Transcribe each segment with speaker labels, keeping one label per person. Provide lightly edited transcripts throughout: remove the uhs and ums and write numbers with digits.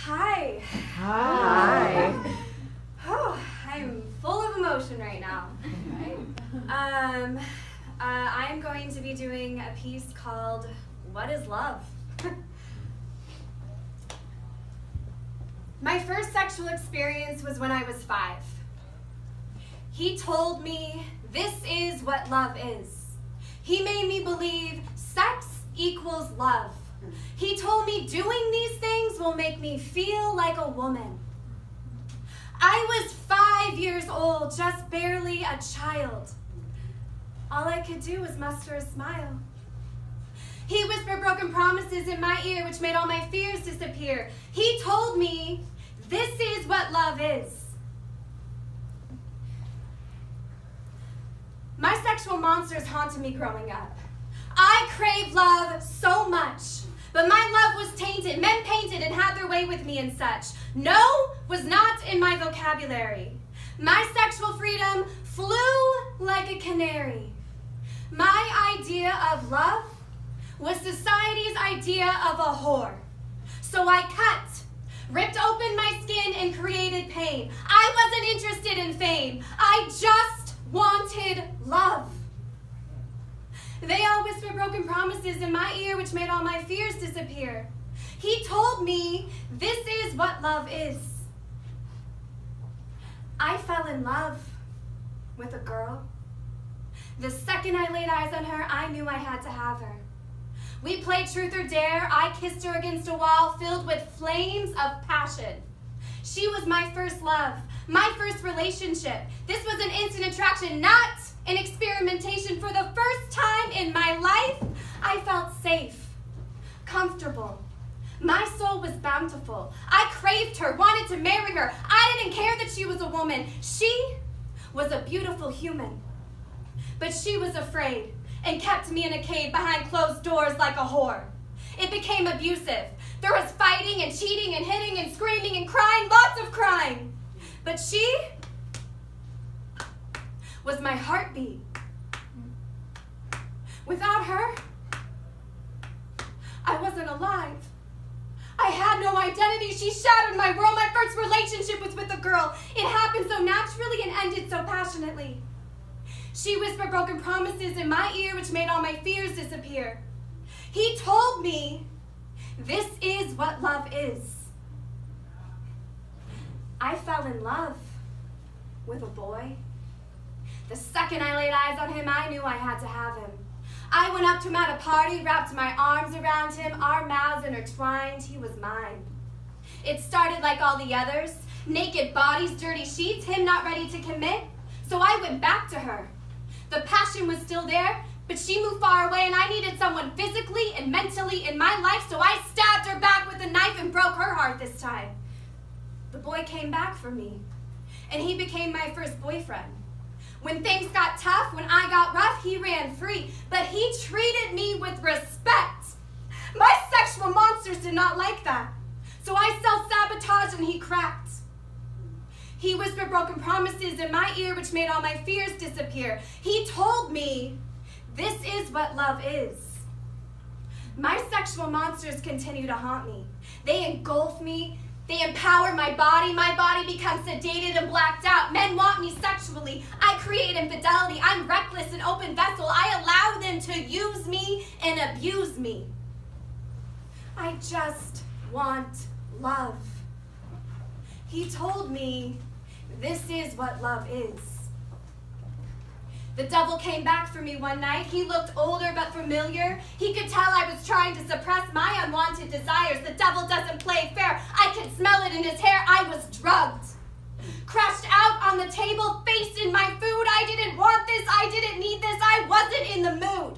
Speaker 1: Hi.
Speaker 2: Hi.
Speaker 1: Oh, I'm full of emotion right now. I'm going to be doing a piece called What is Love? My first sexual experience was when I was 5. He told me this is what love is. He made me believe sex equals love. He told me doing these things will make me feel like a woman. I was 5 years old, just barely a child. All I could do was muster a smile. He whispered broken promises in my ear, which made all my fears disappear. He told me, this is what love is. My sexual monsters haunted me growing up. I craved love so much, but my love was tainted. Men painted and had their way with me and such. No was not in my vocabulary. My sexual freedom flew like a canary. My idea of love was society's idea of a whore. So I cut, ripped open my skin, and created pain. I wasn't interested in fame. I just wanted love. They all whispered broken promises in my ear, which made all my fears disappear. He told me this is what love is. I fell in love with a girl. The second I laid eyes on her, I knew I had to have her. We played truth or dare. I kissed her against a wall filled with flames of passion. She was my first love, my first relationship. This was an instant attraction, not an experimentation. For the first time in my life, I felt safe, comfortable. My soul was bountiful. I craved her, wanted to marry her. I didn't care that she was a woman. She was a beautiful human. But she was afraid and kept me in a cave behind closed doors like a whore. It became abusive. There was fighting and cheating and hitting and screaming and crying, lots of crying. But she was my heartbeat. Without her, I wasn't alive. I had no identity. She shattered my world. My first relationship was with a girl. It happened so naturally and ended so passionately. She whispered broken promises in my ear, which made all my fears disappear. He told me, this is what love is. I fell in love with a boy. The second I laid eyes on him, I knew I had to have him. I went up to him at a party, wrapped my arms around him, our mouths intertwined. He was mine. It started like all the others, naked bodies, dirty sheets, him not ready to commit. So I went back to her. The passion was still there, but she moved far away, and I needed someone physically and mentally in my life, so I stabbed her back with a knife and broke her heart this time. The boy came back for me, and he became my first boyfriend. When things got tough, when I got rough, he ran free, but he treated me with respect. My sexual monsters did not like that, so I self-sabotaged and he cracked. He whispered broken promises in my ear, which made all my fears disappear. He told me, this is what love is. My sexual monsters continue to haunt me. They engulf me. They empower my body. My body becomes sedated and blacked out. Men want me sexually. I create infidelity. I'm reckless, an open vessel. I allow them to use me and abuse me. I just want love. He told me, this is what love is. The devil came back for me one night. He looked older but familiar. He could tell I was trying to suppress my unwanted desires. The devil doesn't play fair. I could smell it in his hair. I was drugged. Crashed out on the table, face in my food. I didn't want this. I didn't need this. I wasn't in the mood.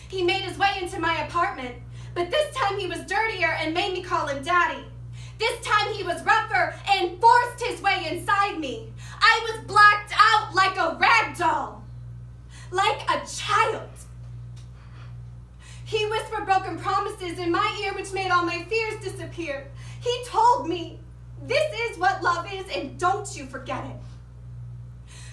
Speaker 1: He made his way into my apartment, but this time he was dirtier and made me call him daddy. This time he was rougher and forced his way inside me. I was blacked out like a rag doll, like a child. He whispered broken promises in my ear, which made all my fears disappear. He told me, this is what love is, and don't you forget it.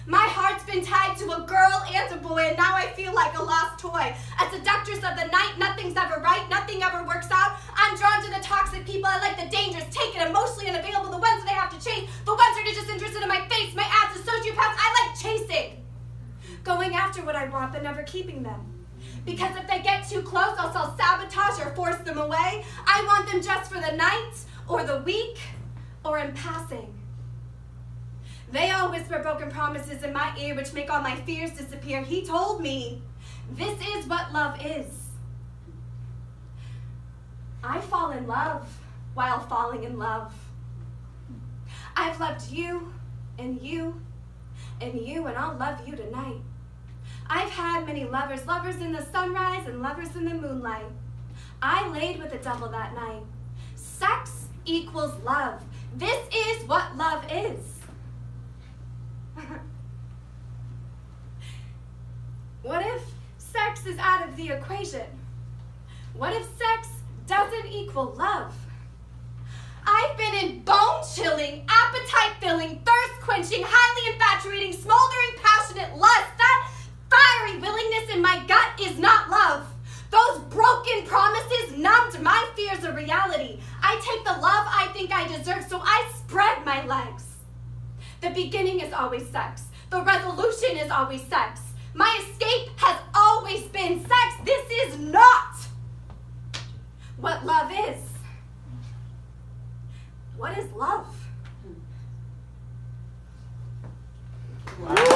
Speaker 1: My heart's been tied to a girl and a boy, and now I feel like a lost toy. A seductress of the night, nothing's ever right, nothing ever works out. I'm drawn to the toxic people. I like the dangerous, take it, emotional. after what I want but never keeping them. Because if they get too close, I'll sabotage or force them away. I want them just for the night, or the week, or in passing. They all whisper broken promises in my ear which make all my fears disappear. He told me, this is what love is. I fall in love while falling in love. I've loved you, and you, and you, and I'll love you tonight. I've had many lovers, lovers in the sunrise and lovers in the moonlight. I laid with the devil that night. Sex equals love. This is what love is. What if sex is out of the equation? What if sex doesn't equal love? I've been in bone-chilling, appetite-filling, thirst-quenching, highly infatuating, smoldering, passionate lust. That fiery willingness in my gut is not love. Those broken promises numbed my fears of reality. I take the love I think I deserve, so I spread my legs. The beginning is always sex. The resolution is always sex. My escape has always been sex. This is not what love is. What is love?
Speaker 2: Wow.